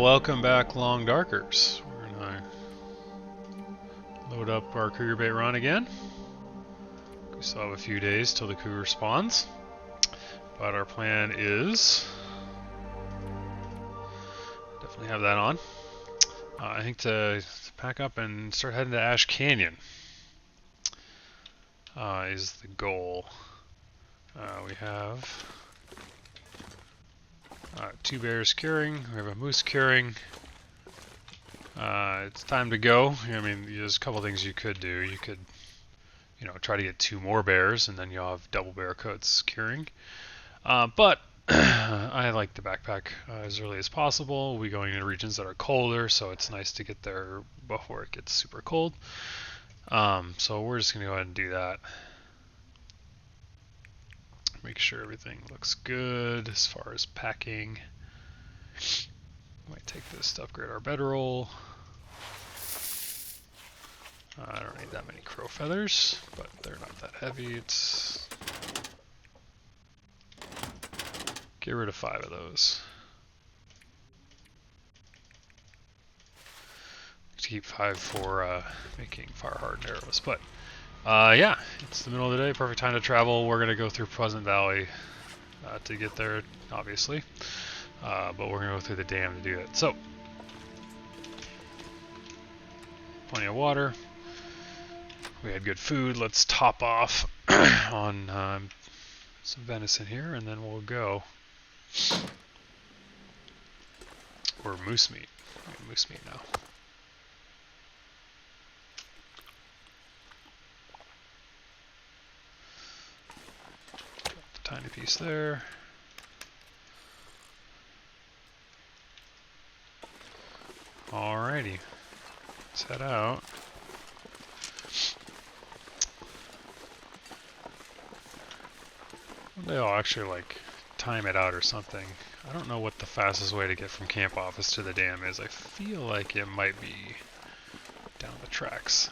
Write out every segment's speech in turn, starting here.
welcome back, Long Darkers. We're gonna load up our Cougar bait run again. We still have a few days till the Cougar spawns, but our plan is definitely have that on. I think to pack up and start heading to Ash Canyon is the goal. We have 2 bears curing. We have a moose curing. It's time to go. I mean, there's a couple things you could do. You could, try to get 2 more bears, and then you'll have double bear coats curing. But I like to backpack as early as possible. We're going into regions that are colder, so it's nice to get there before it gets super cold. So we're just going to go ahead and do that. Make sure everything looks good as far as packing. Might take this to upgrade our bedroll. I don't need that many crow feathers, but they're not that heavy. It's get rid of 5 of those. To keep 5 for making fire hardened arrows. But yeah, it's the middle of the day, perfect time to travel. We're gonna go through Pleasant Valley to get there, obviously, but we're gonna go through the dam to do it. So, plenty of water. We had good food. Let's top off on some venison here, and then we'll go. Or moose meat. Moose meat now. Tiny piece there. Alrighty, let's head out. One day I'll actually time it out or something. I don't know what the fastest way to get from camp office to the dam is. I feel like it might be down the tracks,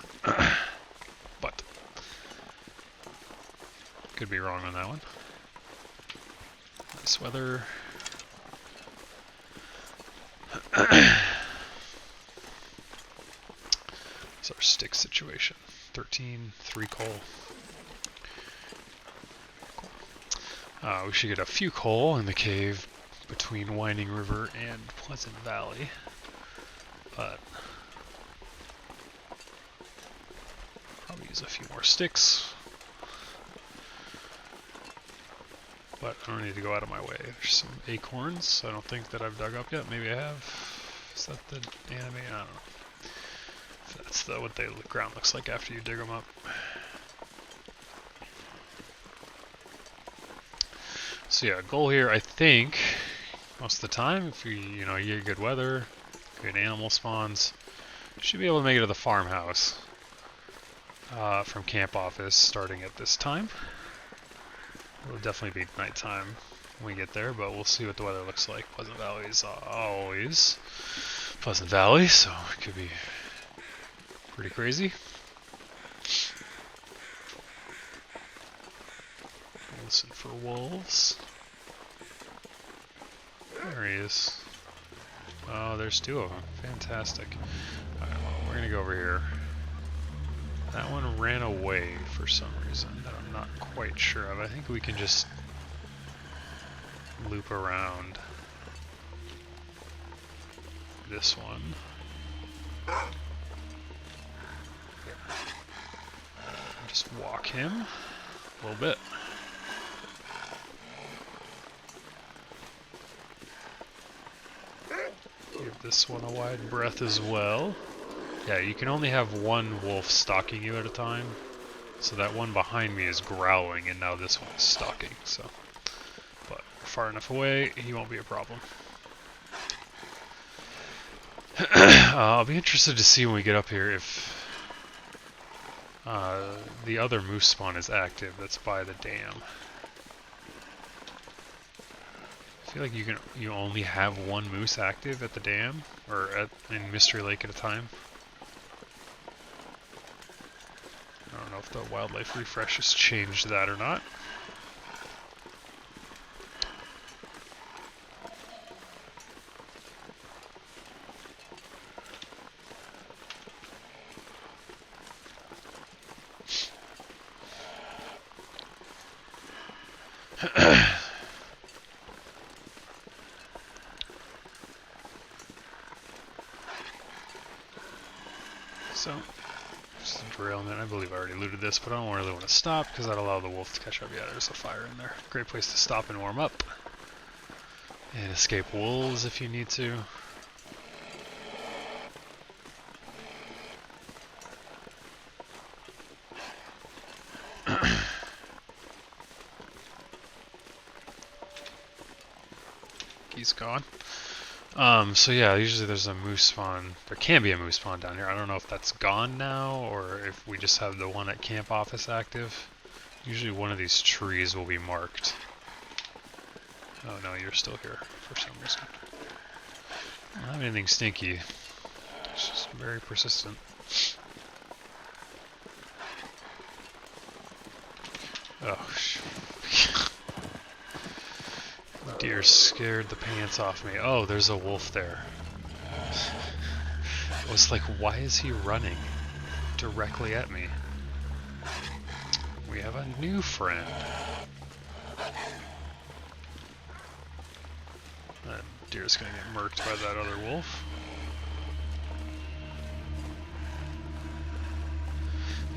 but could be wrong on that one. Nice weather. It's our stick situation. 13, 3 coal. Cool. We should get a few coal in the cave between Winding River and Pleasant Valley, but probably use a few more sticks. But I don't need to go out of my way. There's some acorns I don't think that I've dug up yet. Maybe I have. Is that the anime? I don't know. That's what the ground looks like after you dig them up. So yeah, goal here, I think, most of the time, if you get good weather, good animal spawns, you should be able to make it to the farmhouse from camp office starting at this time. It'll definitely be nighttime when we get there, but we'll see what the weather looks like. Pleasant Valley is always Pleasant Valley, so it could be pretty crazy. Listen for wolves. There he is. Oh, there's 2 of them. Fantastic. Alright, well, we're gonna go over here. That one ran away for some reason that I'm not quite sure of. I think we can just loop around this one. Just walk him a little bit. Give this one a wide breath as well. Yeah, you can only have 1 wolf stalking you at a time. So that one behind me is growling, and now this one is stalking. So, but far enough away, he won't be a problem. I'll be interested to see when we get up here if the other moose spawn is active. That's by the dam. I feel like you only have 1 moose active at the dam or in Mystery Lake at a time. I don't know if the wildlife refresh has changed that or not. So, just a derailment. I believe I already looted this, but I don't really want to stop because that'll allow the wolf to catch up. Yeah, there's a fire in there. Great place to stop and warm up. And escape wolves if you need to. He's gone. So yeah, usually there's a moose spawn. There can be a moose spawn down here. I don't know if that's gone now or if we just have the one at camp office active. Usually one of these trees will be marked. Oh no, you're still here for some reason. I don't have anything stinky. It's just very persistent. Oh, deer scared the pants off me. Oh, there's a wolf there. I was like, why is he running directly at me? We have a new friend. That deer's gonna get murked by that other wolf.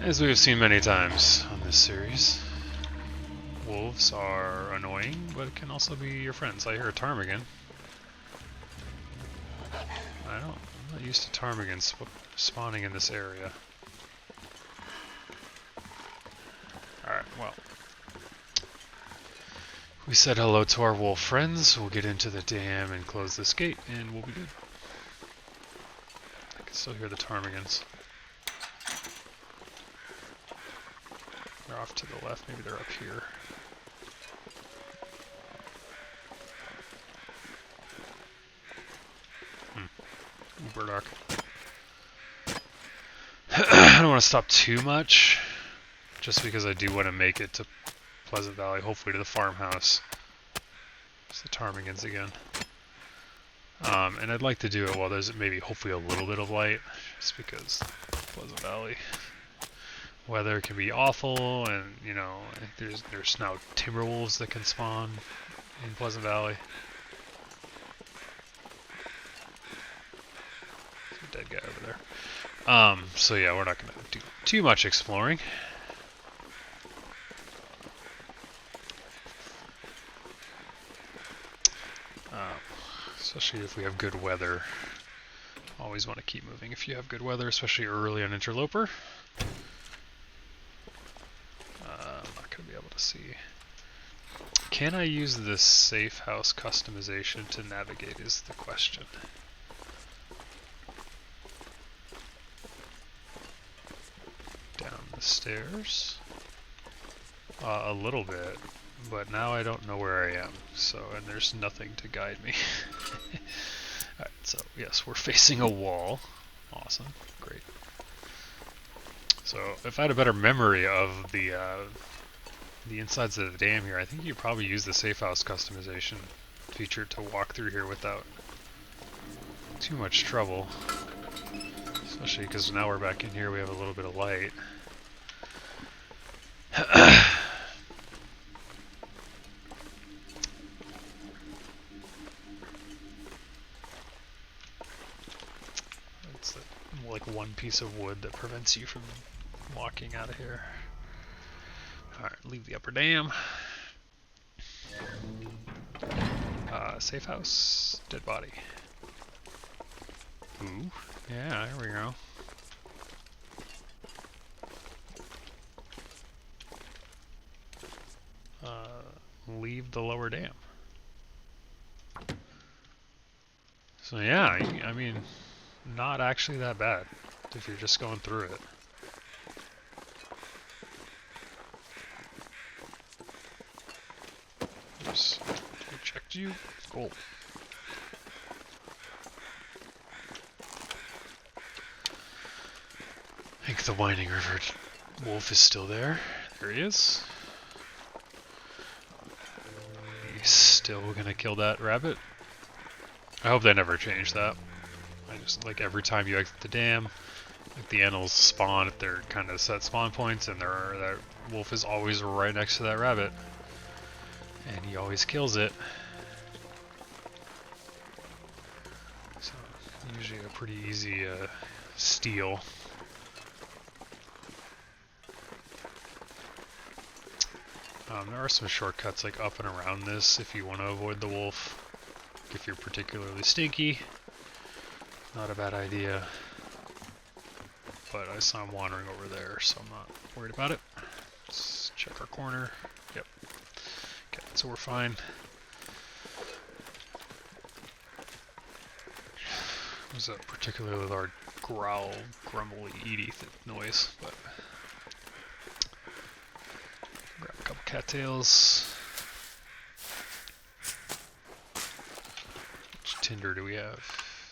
As we have seen many times on this series, wolves are annoying, but can also be your friends. I hear a ptarmigan. I'm not used to ptarmigans spawning in this area. Alright, well. We said hello to our wolf friends. We'll get into the dam and close this gate, and we'll be good. I can still hear the ptarmigans. They're off to the left. Maybe they're up here. Burdock. I don't want to stop too much, just because I do want to make it to Pleasant Valley, hopefully to the farmhouse. It's the ptarmigans again. And I'd like to do it while there's maybe hopefully a little bit of light, just because Pleasant Valley weather can be awful, and you know there's now timber wolves that can spawn in Pleasant Valley. Dead guy over there. So yeah, we're not gonna do too much exploring. Especially if we have good weather. Always want to keep moving if you have good weather, especially early on Interloper. I'm not gonna be able to see. Can I use this safe house customization to navigate is the question. Stairs a little bit, but now I don't know where I am, so, and there's nothing to guide me. Alright, so yes, we're facing a wall. Awesome, great. So if I had a better memory of the insides of the dam here, I think you probably use the safe house customization feature to walk through here without too much trouble, especially because now we're back in here, we have a little bit of light. It's like one piece of wood that prevents you from walking out of here. Alright, leave the upper dam. Safe house, dead body. Ooh, yeah, there we go. Leave the lower dam. So yeah, I mean, not actually that bad if you're just going through it. Oops, I checked you. Cool. I think the Winding River wolf is still there. There he is. He's still gonna kill that rabbit. I hope they never change that. I just, like, every time you exit the dam, like, the animals spawn at their kind of set spawn points, and that wolf is always right next to that rabbit. And he always kills it. So, usually a pretty easy steal. There are some shortcuts like up and around this if you want to avoid the wolf. If you're particularly stinky, not a bad idea. But I saw him wandering over there, so I'm not worried about it. Let's check our corner. Yep. Okay, so we're fine. There's a particularly large growl, grumbly, eaty noise, but grab a couple cattails. Which tinder do we have?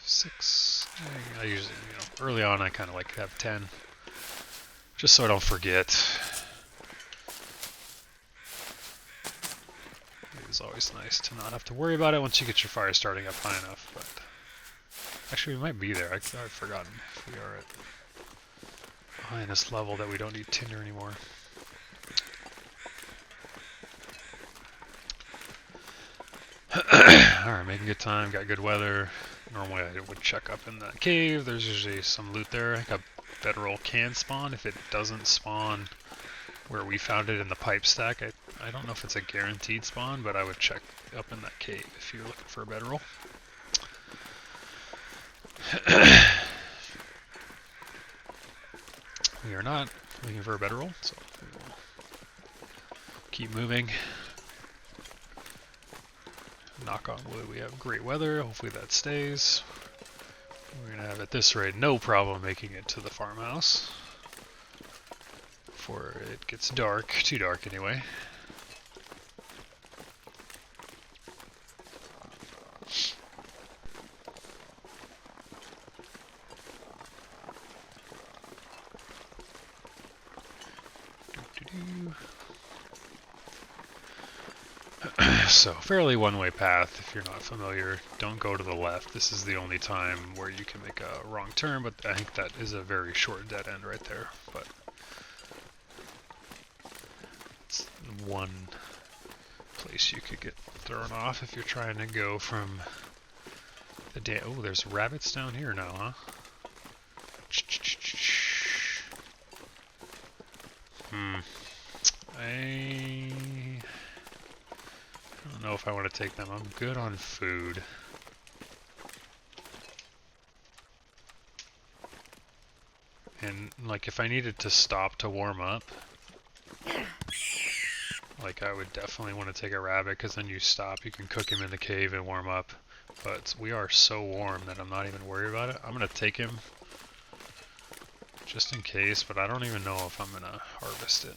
6. I usually, early on I kind of like to have 10, just so I don't forget. It is always nice to not have to worry about it once you get your fire starting up high enough. But actually, we might be there. I've forgotten if we are at high enough level that we don't need tinder anymore. Alright, making good time, got good weather. Normally I would check up in that cave. There's usually some loot there. I think a bedroll can spawn. If it doesn't spawn where we found it in the pipe stack, I don't know if it's a guaranteed spawn, but I would check up in that cave if you're looking for a bedroll. We are not looking for a bedroll, so we will keep moving. Knock on wood, we have great weather. Hopefully that stays. We're going to have, at this rate, no problem making it to the farmhouse before it gets dark. Too dark, anyway. So, fairly one-way path if you're not familiar. Don't go to the left. This is the only time where you can make a wrong turn, but I think that is a very short dead end right there. But it's one place you could get thrown off if you're trying to go from the oh, there's rabbits down here now, huh? I don't know if I want to take them. I'm good on food. And, like, if I needed to stop to warm up, like, I would definitely want to take a rabbit, because then you stop, you can cook him in the cave and warm up. But we are so warm that I'm not even worried about it. I'm going to take him just in case, but I don't even know if I'm going to harvest it.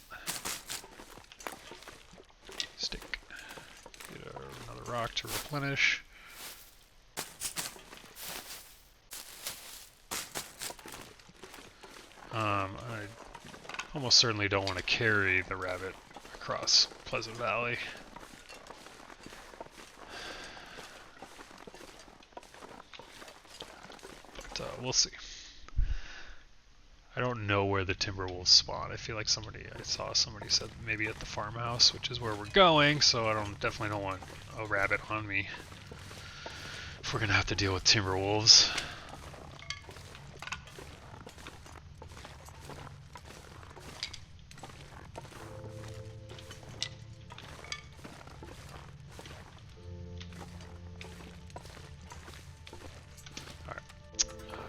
Stick. Get another rock to replenish. I almost certainly don't want to carry the rabbit across Pleasant Valley. But we'll see. I don't know where the timber wolves spawn. I feel like I saw somebody said maybe at the farmhouse, which is where we're going, so I definitely don't want a rabbit on me if we're gonna have to deal with timber wolves.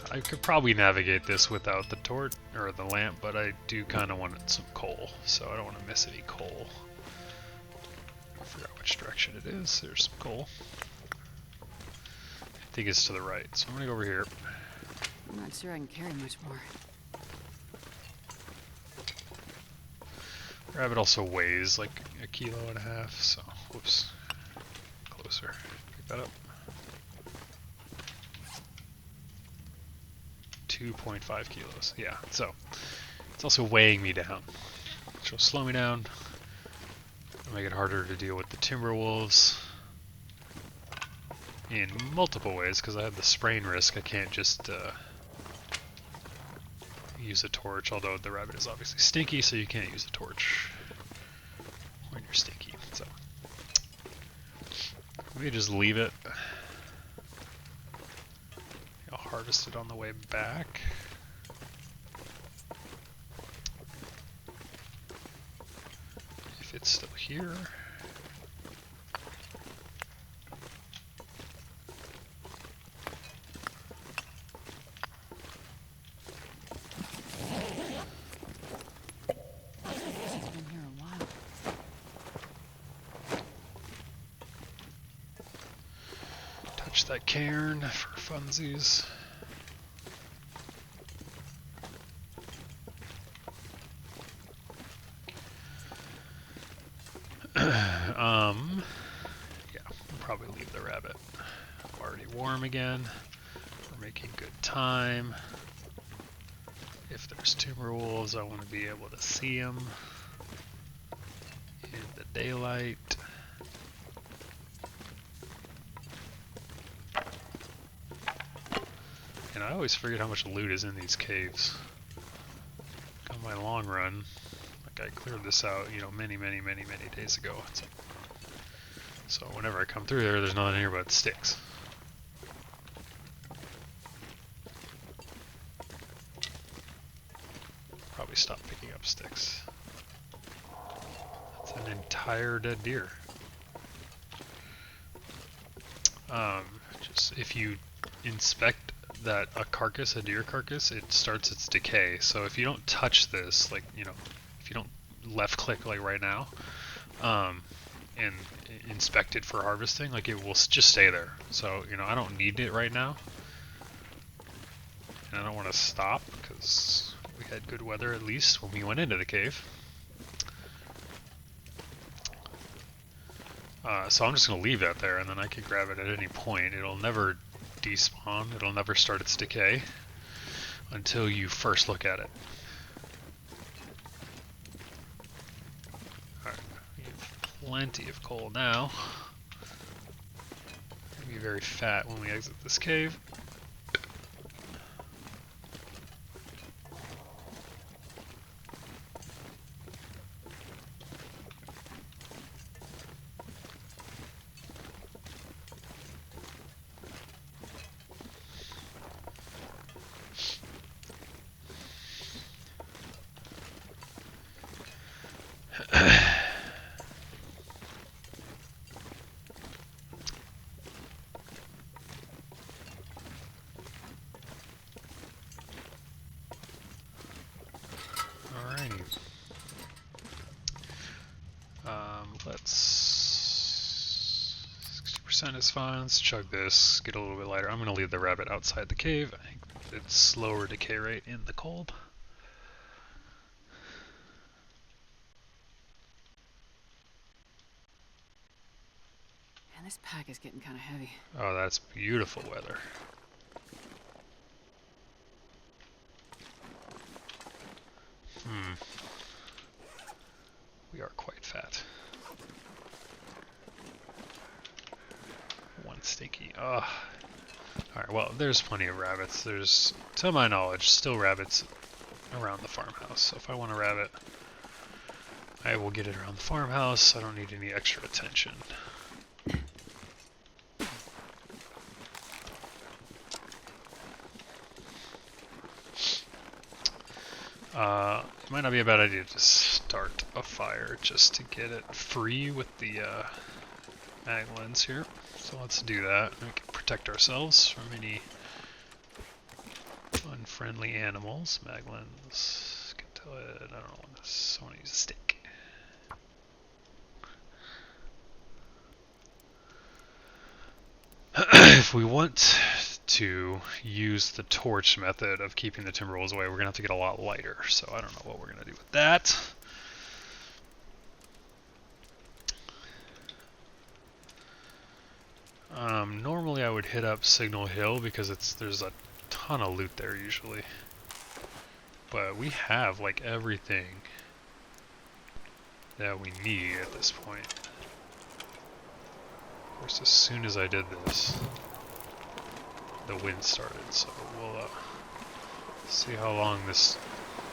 I could probably navigate this without the torch or the lamp, but I do kind of want some coal, so I don't want to miss any coal. I forgot which direction it is. There's some coal. I think it's to the right, so I'm gonna go over here. I'm not sure I can carry much more. Rabbit also weighs like 1.5 kilos, so whoops, closer. Pick that up. 2.5 kilos. Yeah, so it's also weighing me down, which will slow me down. It'll make it harder to deal with the timber wolves in multiple ways because I have the sprain risk. I can't just use a torch, although the rabbit is obviously stinky, so you can't use a torch when you're stinky. So Maybe just leave it. I'll harvest it on the way back. If it's still here. Been here a while. Touch that cairn for funsies. Yeah, I'll probably leave the rabbit. Already warm again. We're making good time. If there's timber wolves, I want to be able to see them in the daylight. And I always forget how much loot is in these caves. On my long run, like I cleared this out, you know, many days ago. So whenever I come through there, there's nothing here but sticks. Probably stop picking up sticks. That's an entire dead deer. Just if you inspect a deer carcass, it starts its decay. So if you don't touch this, like, you know, if you don't left click like right now, and inspect it for harvesting, like it will just stay there. So, you know, I don't need it right now. And I don't want to stop because we had good weather at least when we went into the cave. So I'm just going to leave that there, and then I can grab it at any point. It'll never despawn, it'll never start its decay until you first look at it. Alright, we have plenty of coal now. It'll be very fat when we exit this cave. Let's 60% is fine. Let's chug this, get a little bit lighter. I'm going to leave the rabbit outside the cave. I think it's slower decay rate in the cold. Man, this pack is getting kind of heavy. Oh, that's beautiful weather. We are quite fat. One stinky. Ugh. Alright, well, there's plenty of rabbits. There's, to my knowledge, still rabbits around the farmhouse. So if I want a rabbit, I will get it around the farmhouse. I don't need any extra attention. It might not be a bad idea to start a fire just to get it free with the mag lens here. So let's do that. We can protect ourselves from any unfriendly animals. Mag lens, can tell it, I don't know, I want to use a stick. If we want to use the torch method of keeping the timber wolves away, we're going to have to get a lot lighter. So I don't know what we're going to do with that. Normally I would hit up Signal Hill because there's a ton of loot there usually. But we have like everything that we need at this point. Of course, as soon as I did this, the wind started, so we'll see how long this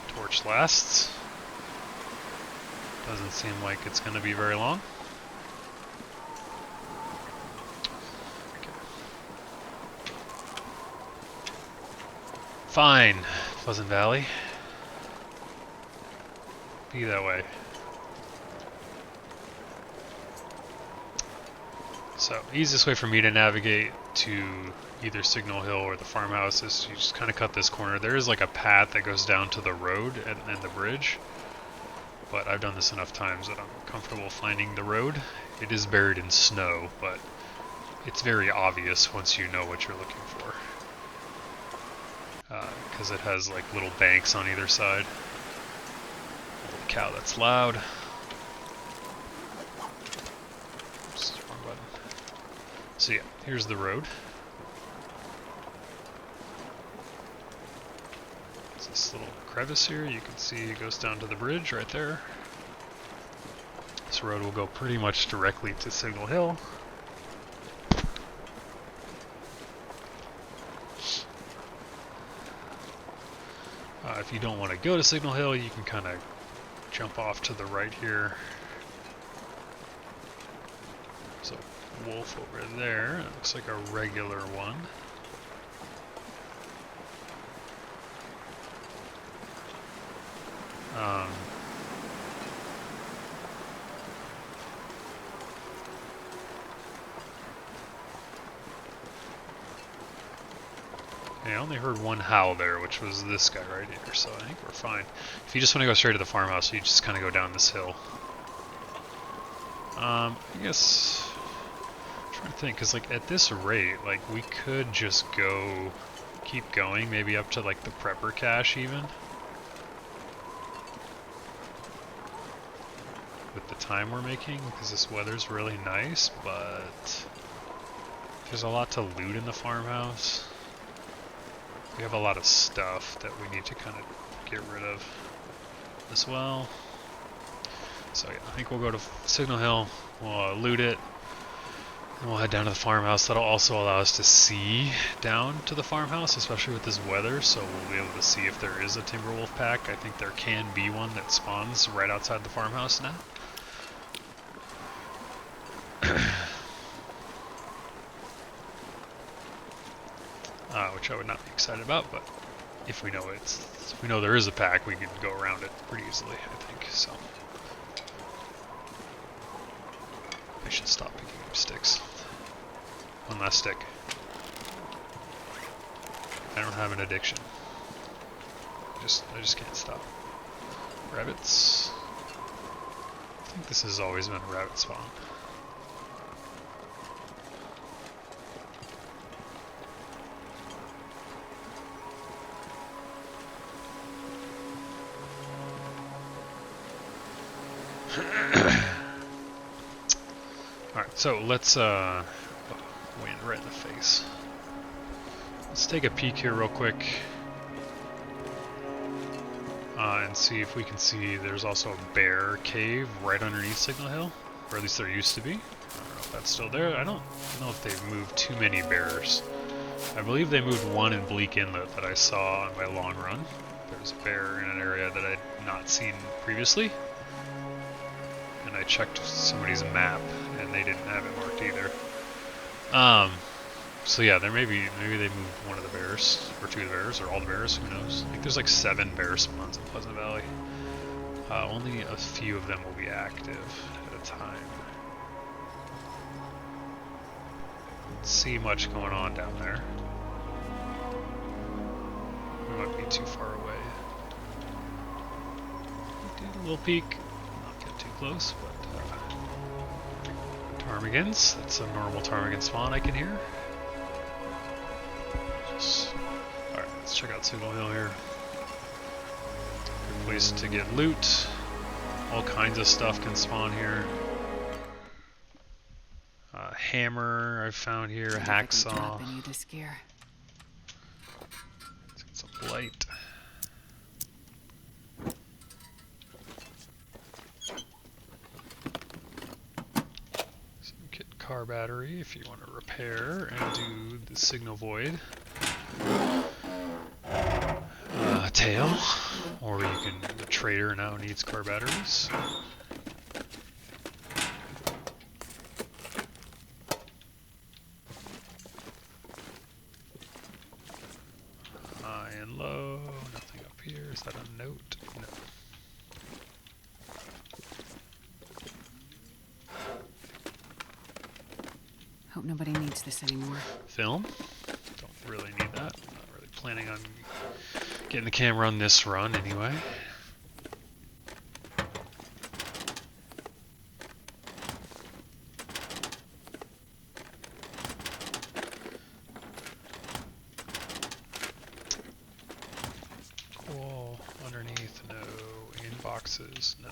torch lasts. Doesn't seem like it's going to be very long. Fine, Pleasant Valley. Be that way. So, easiest way for me to navigate to either Signal Hill or the farmhouse is you just kind of cut this corner. There is like a path that goes down to the road and the bridge, but I've done this enough times that I'm comfortable finding the road. It is buried in snow, but it's very obvious once you know what you're looking for. Because it has like little banks on either side. Holy cow, that's loud. Oops, wrong button. So yeah, here's the road. There's this little crevice here, you can see it goes down to the bridge right there. This road will go pretty much directly to Signal Hill. If you don't want to go to Signal Hill, you can kind of jump off to the right here. There's a wolf over there. It looks like a regular one. I only heard one howl there, which was this guy right here, so I think we're fine. If you just want to go straight to the farmhouse, you just kind of go down this hill. I guess I'm trying to think, because like at this rate, like we could just go, keep going, maybe up to like the prepper cache even. With the time we're making, because this weather's really nice, but there's a lot to loot in the farmhouse. We have a lot of stuff that we need to kind of get rid of as well. So yeah, I think we'll go to Signal Hill, we'll loot it, and we'll head down to the farmhouse. That'll also allow us to see down to the farmhouse, especially with this weather, so we'll be able to see if there is a Timberwolf pack. I think there can be one that spawns right outside the farmhouse now. Which I would not be excited about, but if we know there is a pack, we can go around it pretty easily, I think. So I should stop picking up sticks. One last stick. I don't have an addiction. I just can't stop. Rabbits. I think this has always been a rabbit spawn. Alright, so let's, wind right in the face. Let's take a peek here real quick. And see if we can see there's also a bear cave right underneath Signal Hill. Or at least there used to be. I don't know if that's still there. I don't know if they've moved too many bears. I believe they moved one in Bleak Inlet that I saw on my long run. There's a bear in an area that I'd not seen previously. And I checked somebody's map and they didn't have it marked either. So yeah, maybe they moved one of the bears, or two of the bears, or all the bears, who knows. I think there's like 7 bear spawns in Pleasant Valley. Only a few of them will be active at a time. Don't see much going on down there. We might be too far away. Take a little peek. Not get too close, but ptarmigans. That's a normal ptarmigan spawn I can hear. Alright, let's check out Signal Hill here. Good place to get loot. All kinds of stuff can spawn here. Hammer I've found here, hacksaw. Let's get some light. Car battery if you want to repair and do the signal void. Tail, or you can, the trader now needs car batteries. High and low. is that a note? No. Hope nobody needs this anymore. Film? Don't really need that. Not really planning on getting the camera on this run anyway. Cool. Underneath, no. In boxes, no.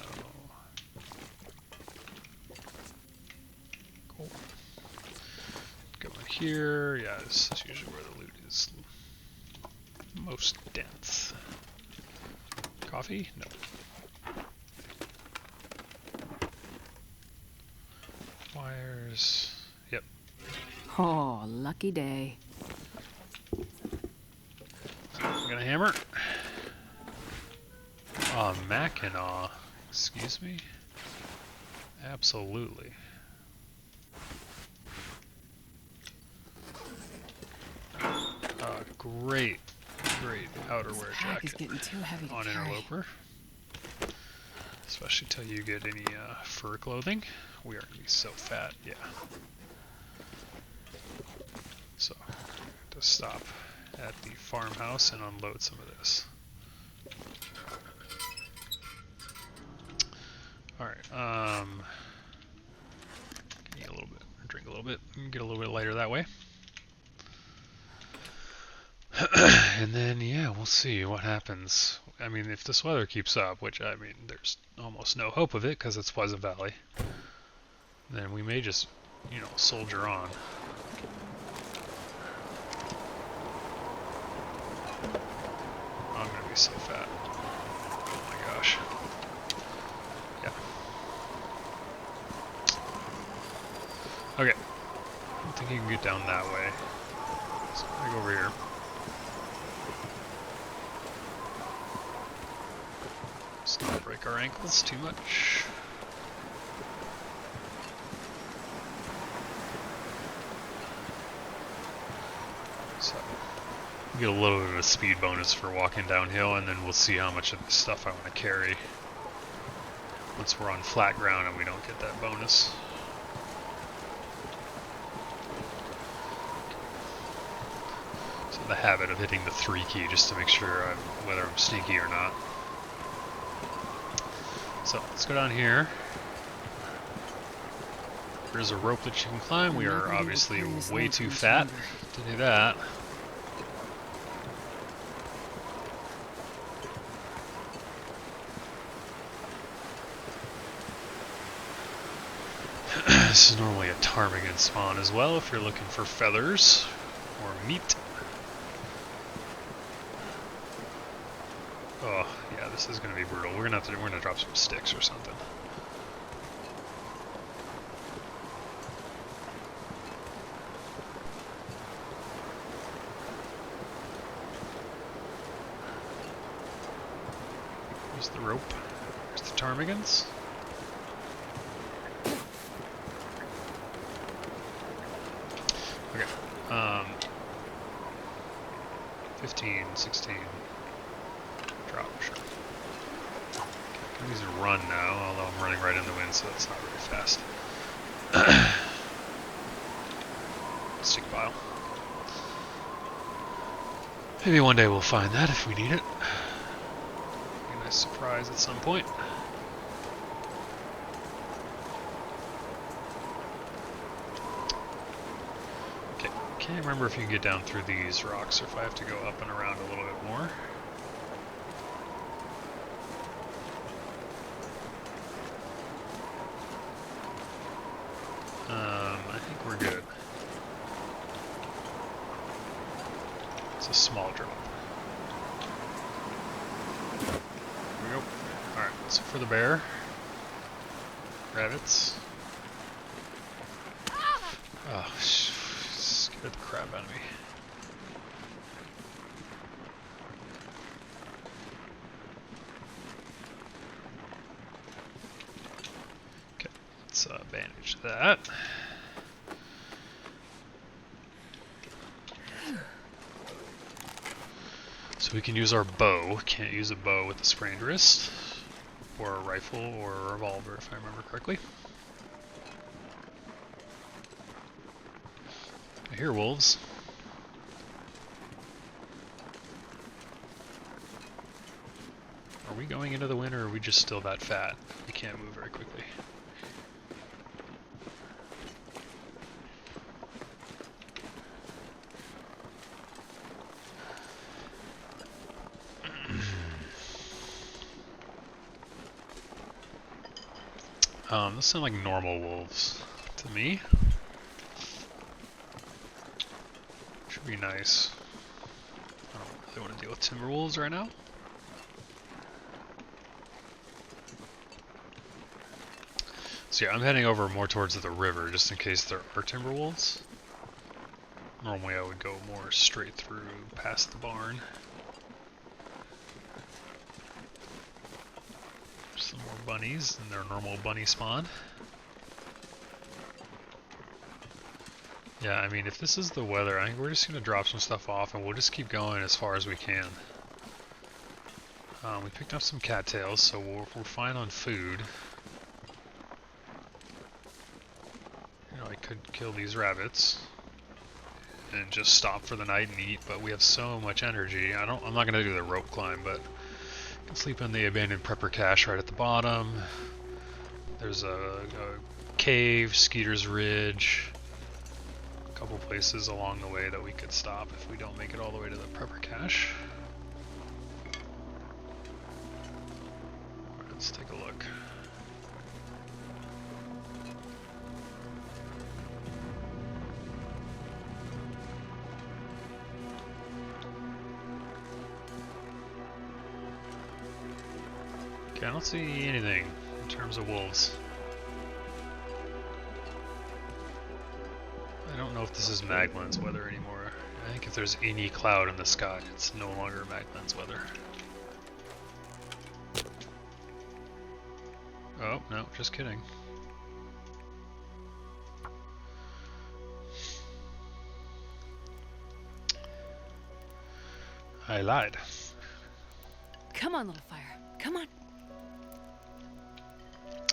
Cool. Go in here. Yeah, this is usually where the loot is most dense. Coffee? No. Wires. Yep. Oh, lucky day. I'm gonna hammer. Mackinaw. Excuse me? Absolutely. Great outerwear This pack is jacket getting too heavy to on carry. Interloper. Especially till you get any fur clothing. We are going to be so fat, yeah. So, to stop at the farmhouse and unload some of this. Alright, eat a little bit, drink a little bit, and get a little bit lighter that way. And then, yeah, we'll see what happens. I mean, if this weather keeps up, which, I mean, there's almost no hope of it because it's Pleasant Valley, then we may just, you know, soldier on. I'm gonna be so fat. Oh my gosh. Yeah. Okay. I don't think you can get down that way. So I'm gonna go over here. Let's not break our ankles too much. So, we get a little bit of a speed bonus for walking downhill, and then we'll see how much of the stuff I want to carry once we're on flat ground and we don't get that bonus. So the habit of hitting the 3 key just to make sure whether I'm sneaky or not. So let's go down here. There's a rope that you can climb. We are obviously way too fat to do that. This is normally a ptarmigan spawn as well if you're looking for feathers or meat. Oh, yeah, this is going to be brutal. We're going to drop some sticks or something. Here's the rope. Here's the ptarmigans. Okay. 15, 16. Drop, sure. Okay, I'm using run now, although I'm running right in the wind, so that's not really fast. Stick pile. Maybe one day we'll find that if we need it. Be a nice surprise at some point. Okay, can't remember if you can get down through these rocks or if I have to go up and around a little bit more. I think we're good. It's a small drop. Here we go. Alright, so for the bear. Rabbits. Oh, scared the crap out of me. Okay, let's bandage that. So We can use our bow. Can't use a bow with a sprained wrist, or a rifle, or a revolver, if I remember correctly. I hear wolves. Are we going into the winter, or are we just still that fat? We can't move very quickly. Those sound like normal wolves to me. Should be nice. I don't really want to deal with timber wolves right now. So yeah, I'm heading over more towards the river just in case there are timber wolves. Normally I would go more straight through past the barn. Some more bunnies in their normal bunny spawn. Yeah, I mean, if this is the weather, I think we're just going to drop some stuff off and we'll just keep going as far as we can. We picked up some cattails, so we're fine on food. You know, I could kill these rabbits and just stop for the night and eat, but we have so much energy. I'm not going to do the rope climb, but I can sleep in the abandoned prepper cache right at the bottom. There's a cave, Skeeter's Ridge, a couple places along the way that we could stop if we don't make it all the way to the prepper cache. Let's take a look. Okay, I don't see anything in terms of wolves. I don't know if this is Maglan's weather anymore. I think if there's any cloud in the sky, it's no longer Maglan's weather. Oh, no, just kidding. I lied. Come on, little fire. Come on.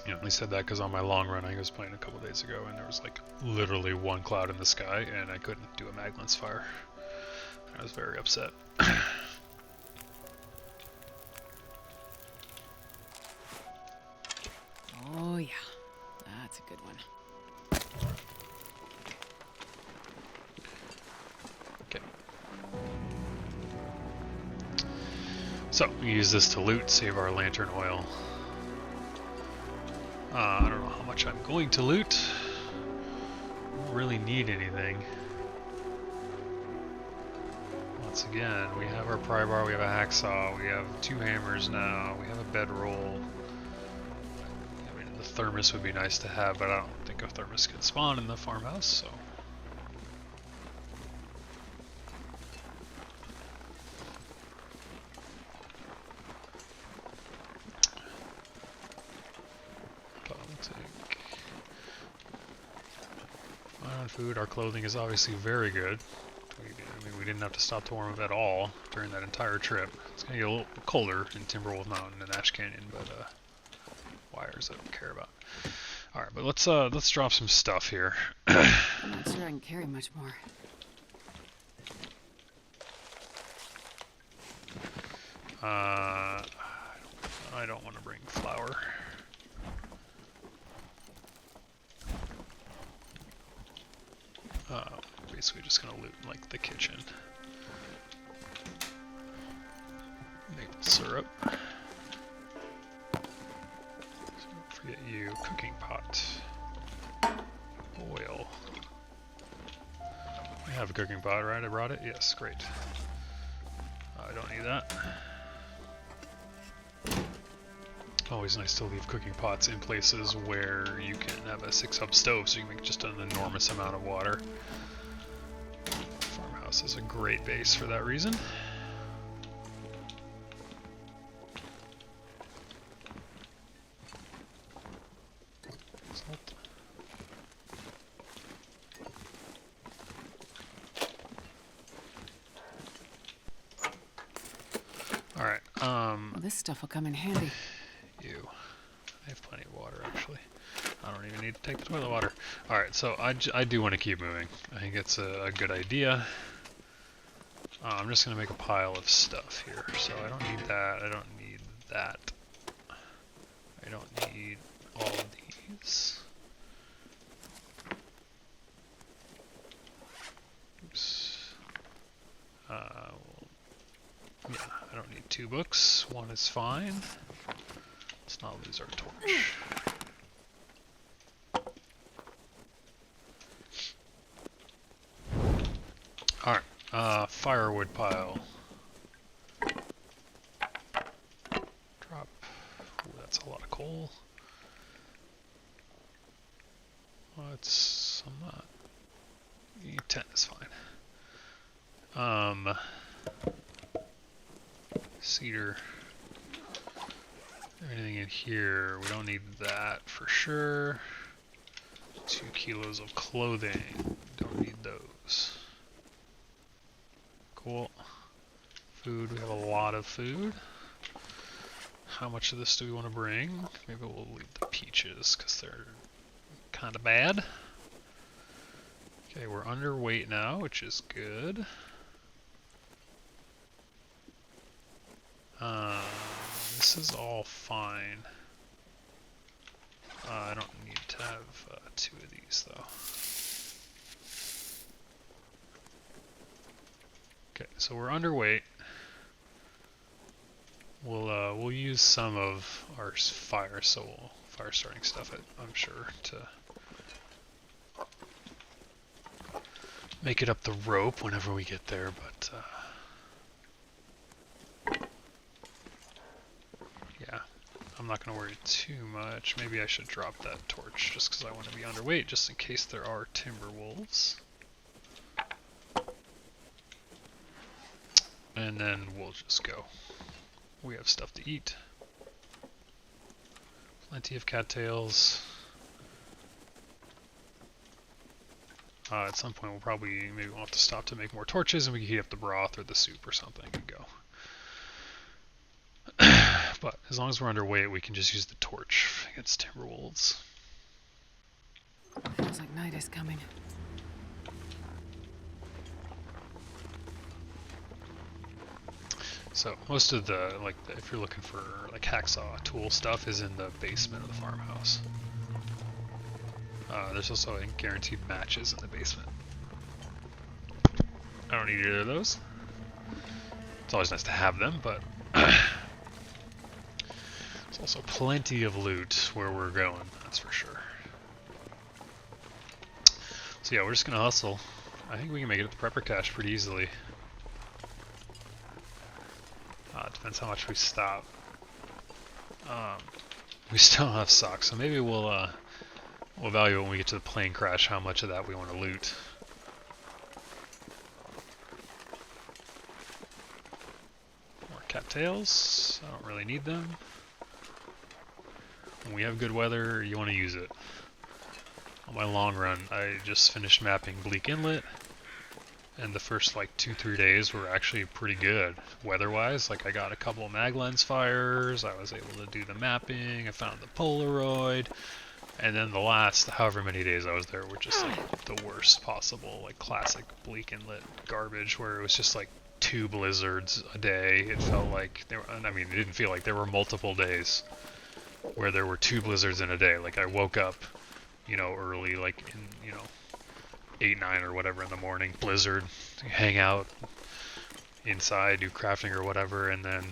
You know, I said that because on my long run I was playing a couple days ago and there was like literally one cloud in the sky and I couldn't do a Maglan's fire. I was very upset. Oh yeah, that's a good one. Okay. So, we use this to loot, save our lantern oil. I don't know how much I'm going to loot. I don't really need anything. Once again, we have our pry bar, we have a hacksaw, we have 2 hammers now, we have a bedroll. I mean, the thermos would be nice to have, but I don't think a thermos can spawn in the farmhouse, so. Food. Our clothing is obviously very good. I mean, we didn't have to stop to warm up at all during that entire trip. It's gonna get a little colder in Timberwolf Mountain and Ash Canyon, but wires I don't care about. All right, but let's drop some stuff here. I'm not sure I can carry much more. I don't want to bring flour. Basically just gonna loot like the kitchen. Maple syrup. So don't forget you, cooking pot. Oil. I have a cooking pot, right? I brought it? Yes, great. I don't need that. Always nice to leave cooking pots in places where you can have a 6-hub stove so you can make just an enormous amount of water. Farmhouse is a great base for that reason. Salt. this stuff will come in handy. Ew. I have plenty of water, actually. I don't even need to take the toilet water. Alright, so I do want to keep moving. I think it's a good idea. I'm just going to make a pile of stuff here. So I don't need that. I don't need that. I don't need all of these. Oops. Yeah, I don't need 2 books. 1 is fine. Let's not lose our torch. Alright, firewood pile. Drop. Ooh, that's a lot of coal. I'm not. 10 is fine. Cedar. Anything in here? We don't need that for sure. 2 kilos of clothing. Don't need those. Cool. Food. We have a lot of food. How much of this do we want to bring? Maybe we'll leave the peaches because they're kind of bad. Okay, we're underweight now, which is good. This is all fine. I don't need to have 2 of these though. Okay, so we're underweight. We'll use some of our fire starting stuff, I'm sure, to make it up the rope whenever we get there, but yeah, I'm not going to worry too much. Maybe I should drop that torch just because I want to be underweight, just in case there are timber wolves. And then we'll just go. We have stuff to eat. Plenty of cattails. At some point maybe we'll have to stop to make more torches and we can heat up the broth or the soup or something and go. But as long as we're underweight, we can just use the torch against timber wolves. Feels like night is coming. So most of if you're looking for like hacksaw tool stuff is in the basement of the farmhouse. There's also, I think, guaranteed matches in the basement. I don't need either of those. It's always nice to have them, but there's also plenty of loot where we're going, that's for sure. So yeah, we're just gonna hustle. I think we can make it at the prepper cache pretty easily. It depends how much we stop. We still don't have socks, so maybe we'll evaluate when we get to the plane crash how much of that we want to loot. More cattails. I don't really need them. When we have good weather, you want to use it. On my long run, I just finished mapping Bleak Inlet, and the first like 2-3 days were actually pretty good weather-wise. Like I got a couple of mag lens fires, I was able to do the mapping, I found the Polaroid, and then the last however many days I was there were just like the worst possible, like classic Bleak Inlet garbage where it was just like 2 blizzards a day. It felt like it didn't feel like there were multiple days where there were 2 blizzards in a day. Like I woke up, early, like in, 8, 9 or whatever in the morning, blizzard, hang out inside, do crafting or whatever, and then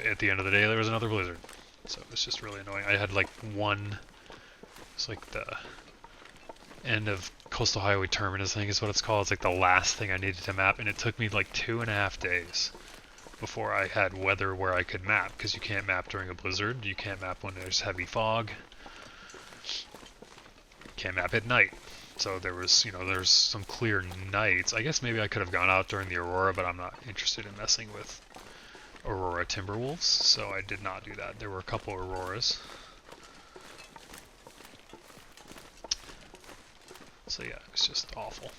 at the end of the day there was another blizzard. So it was just really annoying. I had like it's like the end of Coastal Highway Terminus, I think is what it's called. It's like the last thing I needed to map, and it took me like 2.5 days before I had weather where I could map, because you can't map during a blizzard, you can't map when there's heavy fog, you can't map at night. So there was, there's some clear nights. I guess maybe I could have gone out during the Aurora, but I'm not interested in messing with Aurora Timberwolves, so I did not do that. There were a couple Auroras. So yeah, it was just awful.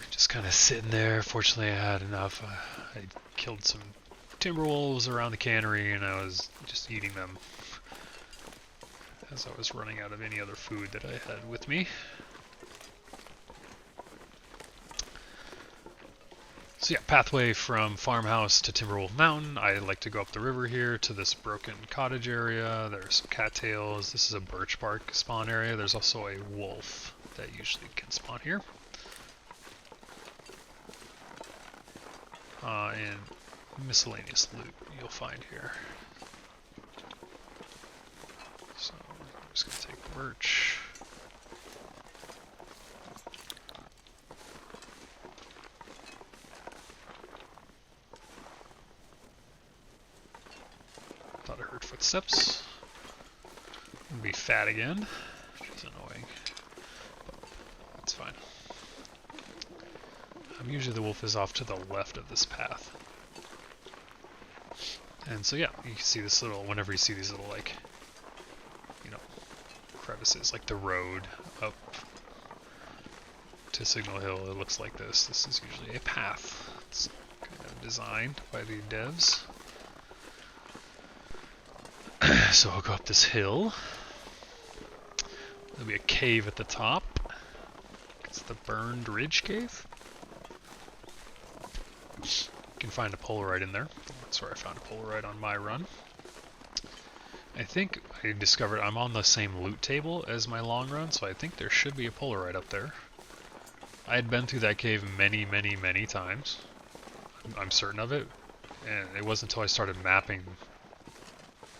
Just kind of sitting there. Fortunately I had enough. I killed some timber wolves around the cannery, and I was just eating them as I was running out of any other food that I had with me. So yeah, pathway from farmhouse to Timberwolf Mountain. I like to go up the river here to this broken cottage area. There's some cattails. This is a birch bark spawn area. There's also a wolf that usually can spawn here. And miscellaneous loot you'll find here. So I'm just going to take the birch. Thought I heard footsteps. I'm gonna be fat again, which is annoying. But that's fine. Usually the wolf is off to the left of this path. And so yeah, you can see this little, whenever you see these little like, you know, crevices, like the road up to Signal Hill, it looks like this. This is usually a path. It's kind of designed by the devs. So I'll go up this hill. There'll be a cave at the top. It's the Burned Ridge Cave. You can find a Polaroid in there. That's where I found a Polaroid on my run. I think I discovered I'm on the same loot table as my long run, so I think there should be a Polaroid up there. I had been through that cave many, many, many times. I'm certain of it. And it wasn't until I started mapping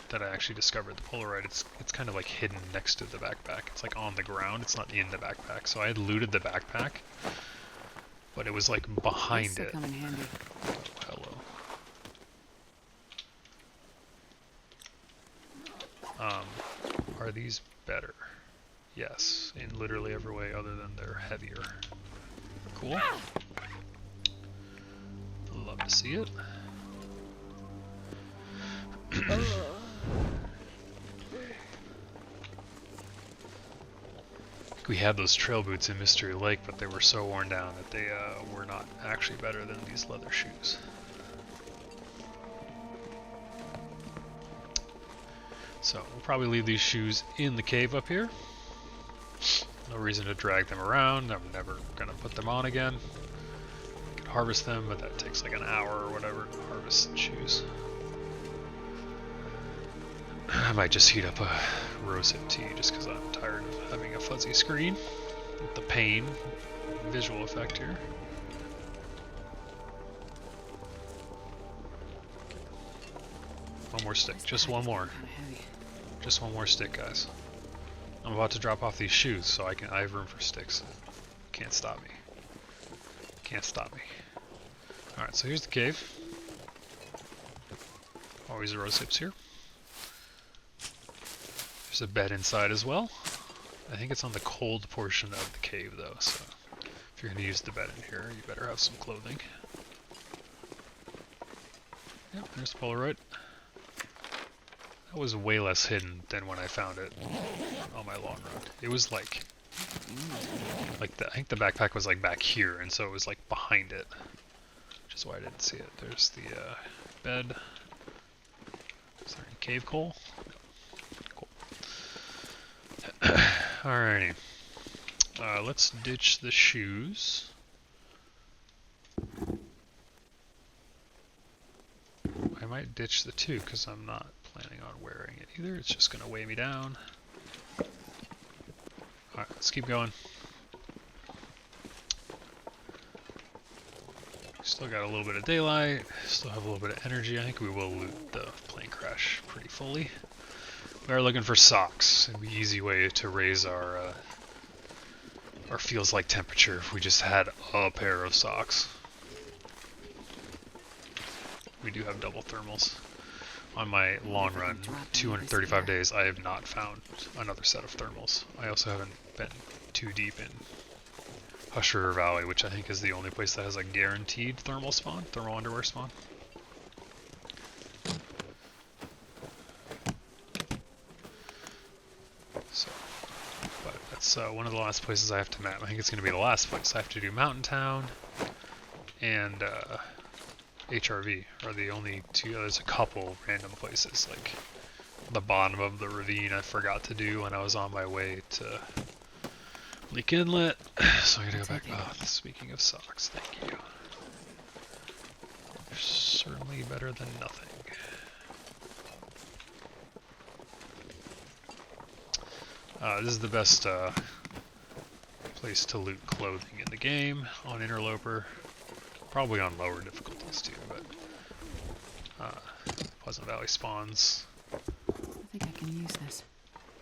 that I actually discovered the Polaroid. It's kind of like hidden next to the backpack. It's like on the ground. It's not in the backpack. So I had looted the backpack, but it was like behind it. Come in handy. Oh, hello. Are these better? Yes, in literally every way other than they're heavier. Cool. Love to see it. We had those trail boots in Mystery Lake, but they were so worn down that they were not actually better than these leather shoes. So we'll probably leave these shoes in the cave up here. No reason to drag them around. I'm never going to put them on again. I can harvest them, but that takes like an hour or whatever to harvest shoes. I might just heat up a rosehip tea just because I'm tired of having a fuzzy screen with the pain visual effect here. One more stick, just one more. Just one more stick, guys. I'm about to drop off these shoes, so I have room for sticks. Can't stop me. Can't stop me. Alright, so here's the cave. Always the rosehips here. There's a bed inside as well. I think it's on the cold portion of the cave though, so if you're going to use the bed in here, you better have some clothing. Yep, there's the Polaroid. That was way less hidden than when I found it on my long run. It was I think the backpack was like back here, and so it was like behind it, which is why I didn't see it. There's the bed. Is there any cave coal? Alrighty. Let's ditch the shoes. I might ditch the two because I'm not planning on wearing it either. It's just going to weigh me down. Alright, let's keep going. Still got a little bit of daylight. Still have a little bit of energy. I think we will loot the plane crash pretty fully. We are looking for socks. It'd be an easy way to raise our feels like temperature if we just had a pair of socks. We do have double thermals. On my long run, 235 days, I have not found another set of thermals. I also haven't been too deep in Hush River Valley, which I think is the only place that has a guaranteed thermal spawn, thermal underwear spawn. So, but that's one of the last places I have to map. I think it's going to be the last place. I have to do Mountain Town, and HRV are the only two. There's a couple random places, like the bottom of the ravine I forgot to do when I was on my way to Leak Inlet. So I gotta go back. Oh, speaking of socks, thank you. They're certainly better than nothing. This is the best place to loot clothing in the game on Interloper. Probably on lower difficulties too, but Pleasant Valley spawns I think I can use this.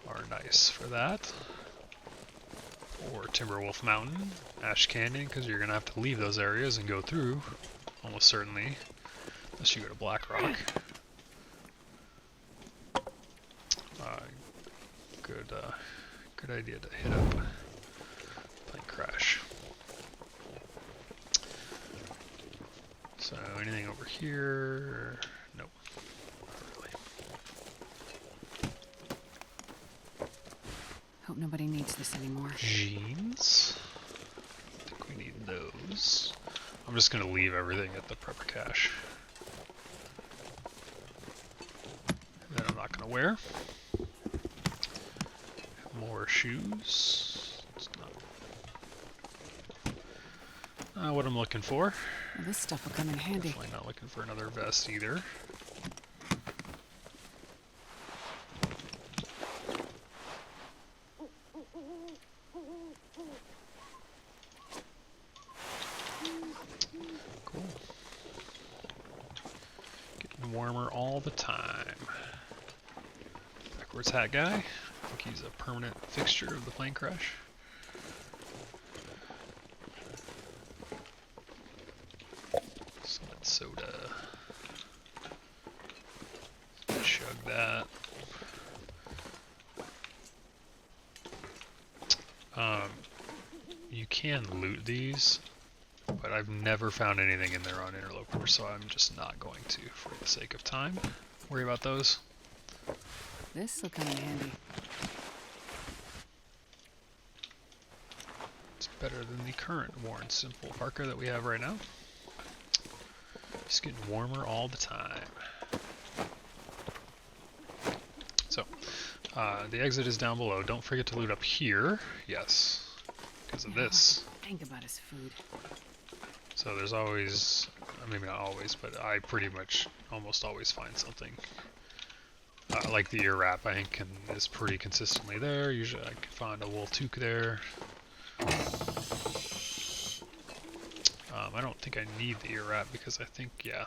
are nice for that. Or Timberwolf Mountain, Ash Canyon, because you're going to have to leave those areas and go through, almost certainly, unless you go to Black Rock. Good idea to hit up Plane Crash. So anything over here? Nope, not really. Hope nobody needs this anymore. Jeans. I think we need those. I'm just gonna leave everything at the prepper cache. That I'm not gonna wear. More shoes. It's not what I'm looking for. Well, this stuff will come in handy. Definitely not looking for another vest either. Cool. Getting warmer all the time. Backwards hat guy. I think he's a permanent fixture of the plane crash. Solid soda. Chug that. You can loot these, but I've never found anything in there on Interloper, so I'm just not going to, for the sake of time, worry about those. This will come in handy. It's better than the current Worn Simple parka that we have right now. It's getting warmer all the time. So, the exit is down below. Don't forget to loot up here. Yes, because of this. Think about his food. So there's always, maybe not always, but I pretty much almost always find something. Like the ear wrap, I think is pretty consistently there. Usually I can find a wool toque there. I don't think I need the ear wrap because I think, yeah,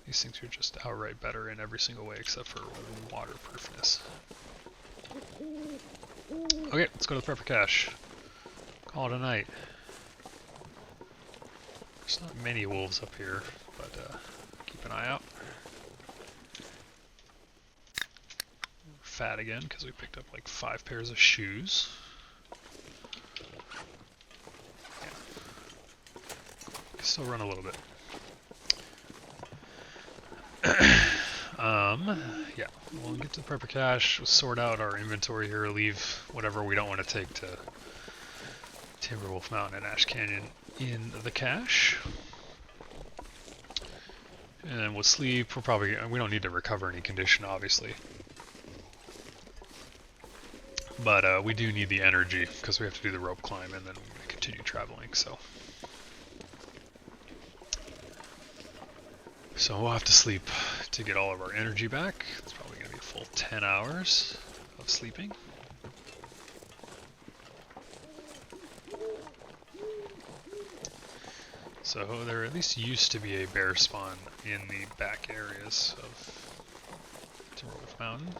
these things are just outright better in every single way except for waterproofness. Okay, let's go to the prepper cache. Call it a night. There's not many wolves up here, but keep an eye out. We're fat again because we picked up like 5 pairs of shoes. Still run a little bit. Yeah, we'll get to the prepper cache, we'll sort out our inventory here, leave whatever we don't want to take to Timberwolf Mountain and Ash Canyon in the cache. And then we'll sleep. We don't need to recover any condition, obviously. But we do need the energy because we have to do the rope climb and then we're going to continue traveling, so. So we'll have to sleep to get all of our energy back. It's probably going to be a full 10 hours of sleeping. So there at least used to be a bear spawn in the back areas of Timberwolf Mountain.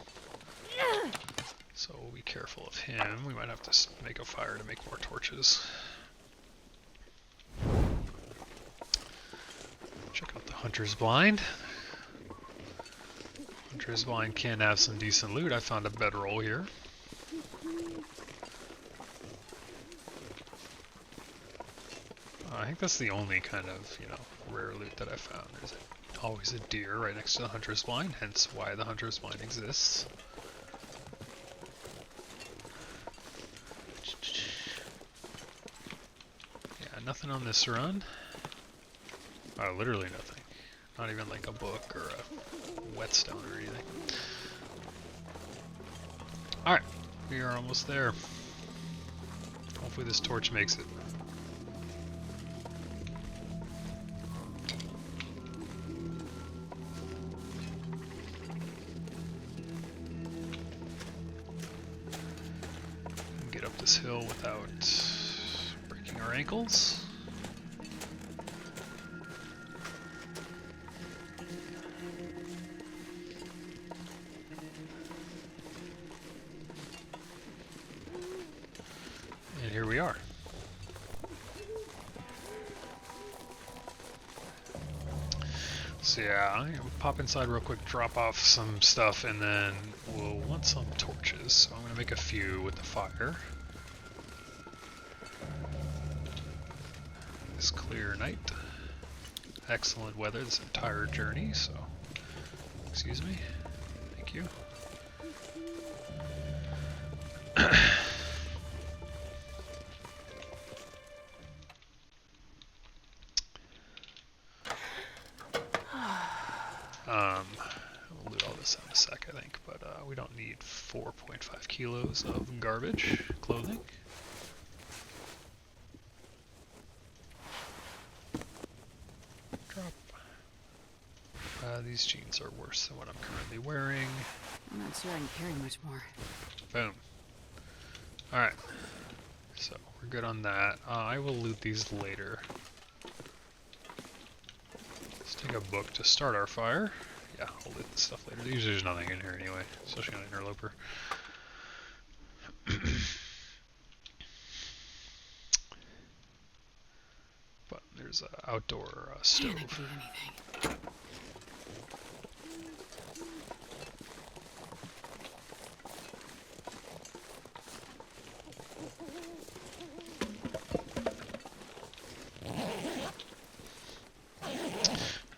So we'll be careful of him. We might have to make a fire to make more torches. Check out the Hunter's Blind. Hunter's Blind can have some decent loot. I found a bedroll here. I think that's the only kind of, rare loot that I found. There's always a deer right next to the Hunter's Blind, hence why the Hunter's Blind exists. Yeah, nothing on this run. Literally nothing. Not even like a book or a whetstone or anything. Alright, we are almost there. Hopefully this torch makes it. Get up this hill without breaking our ankles. And here we are. So yeah, I'm gonna pop inside real quick, drop off some stuff, and then we'll want some torches. So I'm gonna make a few with the fire. This clear night. Excellent weather this entire journey, so excuse me. Thank you. We'll loot all this out in a sec, I think, but we don't need 4.5 kilos of garbage clothing. Drop. These jeans are worse than what I'm currently wearing. I'm not sure I can carry much more. Boom. Alright. So, we're good on that. I will loot these later. Let's take a book to start our fire. Yeah, I'll loot this stuff later. Usually there's nothing in here anyway, especially on Interloper. But there's an outdoor stove. Can't do anything.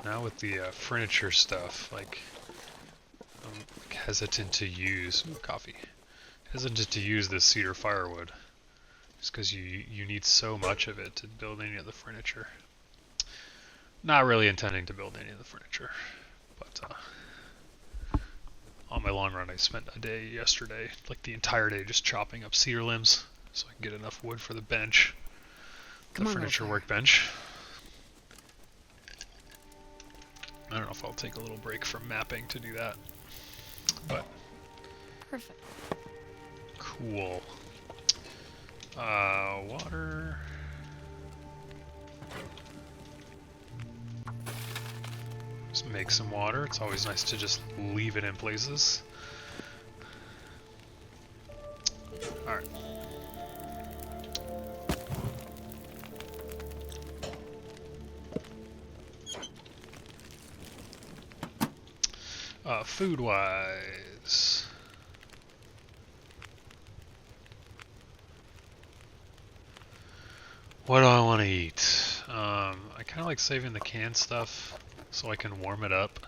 Now with the furniture stuff, like, I'm hesitant to use coffee. Hesitant to use this cedar firewood, just because you need so much of it to build any of the furniture. Not really intending to build any of the furniture, but on my long run, I spent a day yesterday, like the entire day, just chopping up cedar limbs so I can get enough wood for the bench, the furniture workbench. I don't know if I'll take a little break from mapping to do that, but Perfect. cool. Water. Just make some water. It's always nice to just leave it in places. Alright. Food-wise, what do I want to eat? I kind of like saving the canned stuff so I can warm it up.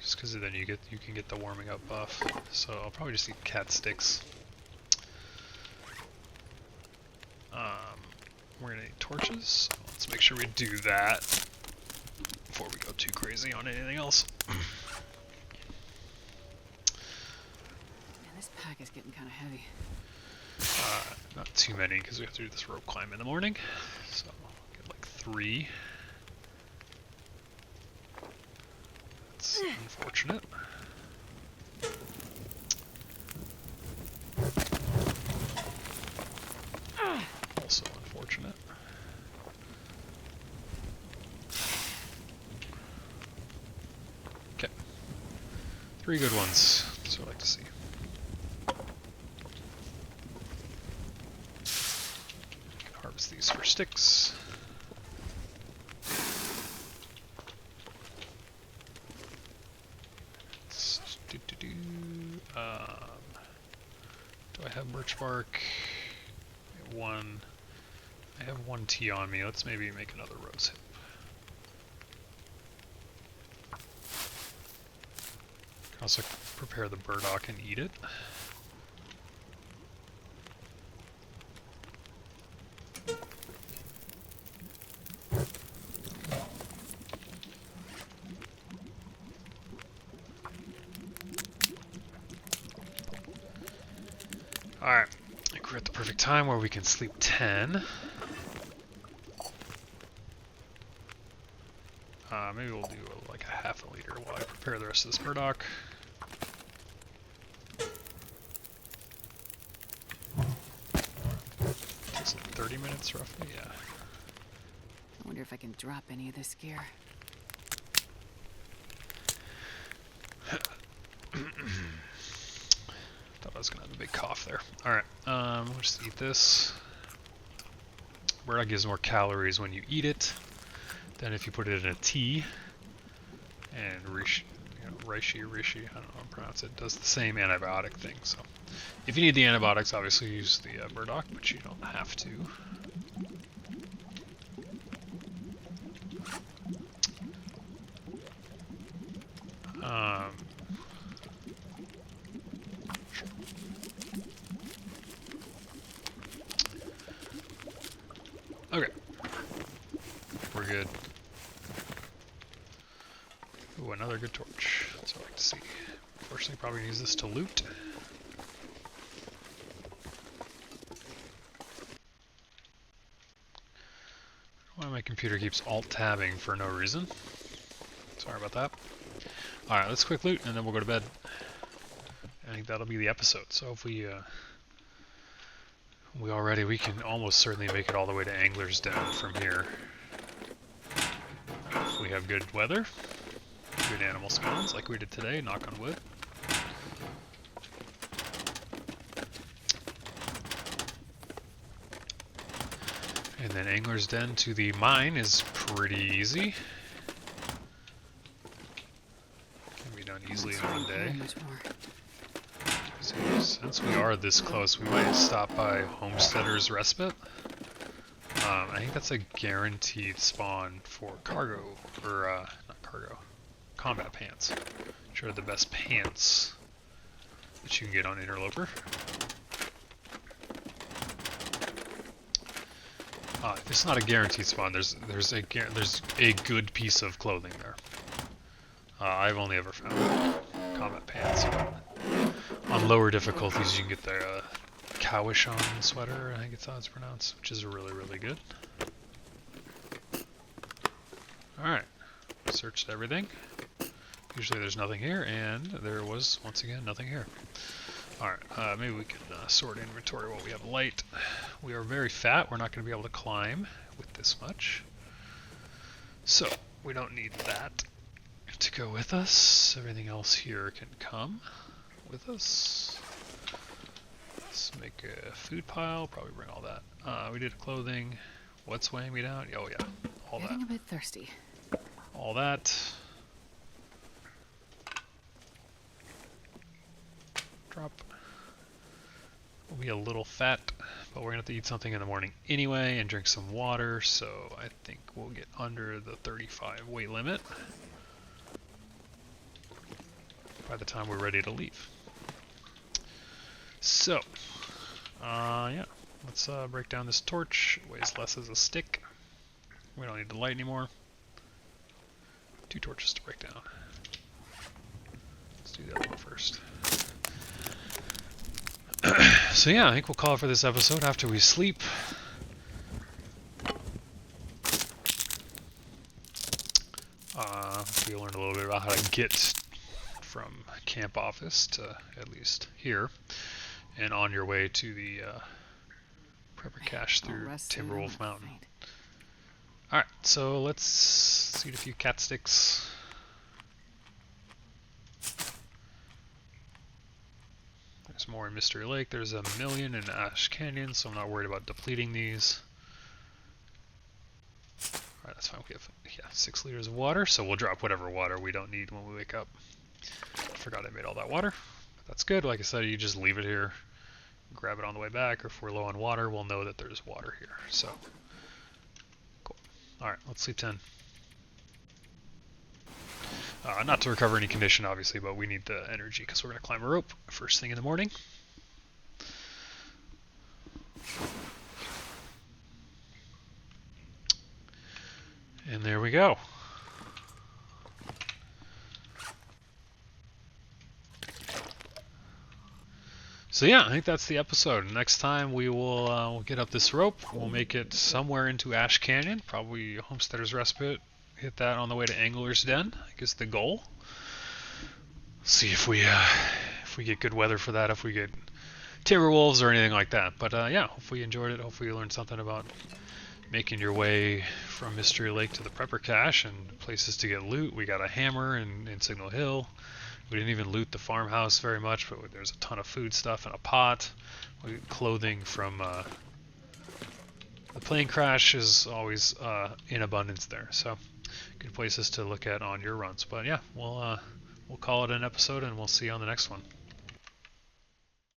Just because then you can get the warming up buff. So I'll probably just eat cat sticks. We're gonna need torches. So let's make sure we do that before we go too crazy on anything else. Man, this pack is getting kind of heavy. Not too many because we have to do this rope climb in the morning. So I'll get like 3. That's unfortunate. Also unfortunate. Okay. 3 good ones. That's what I like to see. Can harvest these for sticks. Do I have birch bark? I have 1 tea on me. Let's maybe make another rose hip. Also prepare the burdock and eat it. Alright, I think we're at the perfect time where we can sleep 10. Maybe we'll do like a half a liter while I prepare the rest of this burdock. Takes like 30 minutes roughly, yeah. I wonder if I can drop any of this gear. Thought I was gonna have a big cough there. Alright, we'll just eat this. Burdock gives more calories when you eat it than if you put it in a tea. And reishi, I don't know how to pronounce it, does the same antibiotic thing. So if you need the antibiotics, obviously use the burdock, but you don't have to. Okay, we're good. Ooh, another good torch. That's what I like to see. Unfortunately, probably use this to loot. Why my computer keeps alt-tabbing for no reason. Sorry about that. Alright, let's quick loot and then we'll go to bed. I think that'll be the episode. So if we we can almost certainly make it all the way to Angler's Den from here. If we have good weather, good animal spawns like we did today, knock on wood. And then Angler's Den to the mine is pretty easy. Can be done easily in one day. Since we are this close, we might stop by Homesteader's Respite. I think that's a guaranteed spawn for cargo, or not cargo, combat pants, which are the best pants that you can get on Interloper. If it's not a guaranteed spawn, there's a good piece of clothing there. I've only ever found combat pants. On lower difficulties, you can get the Cowishon sweater, I think it's how it's pronounced, which is really, really good. Alright, searched everything. Usually there's nothing here, and there was, once again, nothing here. Alright, maybe we can sort inventory while we have light. We are very fat, we're not going to be able to climb with this much. So, we don't need that to go with us. Everything else here can come with us. Let's make a food pile, probably bring all that. We did clothing. What's weighing me down? Oh yeah, all that. Getting a bit thirsty. All that. Drop. We'll be a little fat, but we're gonna have to eat something in the morning anyway and drink some water, so I think we'll get under the 35 weight limit by the time we're ready to leave. So, yeah, let's break down this torch. It weighs less as a stick. We don't need the light anymore. 2 torches to break down. Let's do the other one first. So yeah, I think we'll call it for this episode after we sleep. We learned a little bit about how to get from camp office to at least here, and on your way to the prepper cache through Timberwolf Mountain. Alright, so let's eat a few cat sticks. There's more in Mystery Lake. There's a million in Ash Canyon, so I'm not worried about depleting these. Alright, that's fine. We have 6 liters of water, so we'll drop whatever water we don't need when we wake up. Forgot I made all that water, but that's good. Like I said, you just leave it here, grab it on the way back, or if we're low on water, we'll know that there's water here. So, cool. Alright, let's sleep 10. Not to recover any condition, obviously, but we need the energy because we're going to climb a rope first thing in the morning. And there we go. So yeah, I think that's the episode. Next time we'll get up this rope. We'll make it somewhere into Ash Canyon, probably Homesteader's Respite. Hit that on the way to Angler's Den. I guess the goal. See if we get good weather for that. If we get timber wolves or anything like that. But yeah, hopefully you enjoyed it. Hopefully you learned something about making your way from Mystery Lake to the Prepper Cache and places to get loot. We got a hammer in Signal Hill. We didn't even loot the farmhouse very much, but there's a ton of food stuff and a pot. We got clothing from the plane crash is always in abundance there. So good places to look at on your runs. But yeah, we'll call it an episode, and we'll see you on the next one.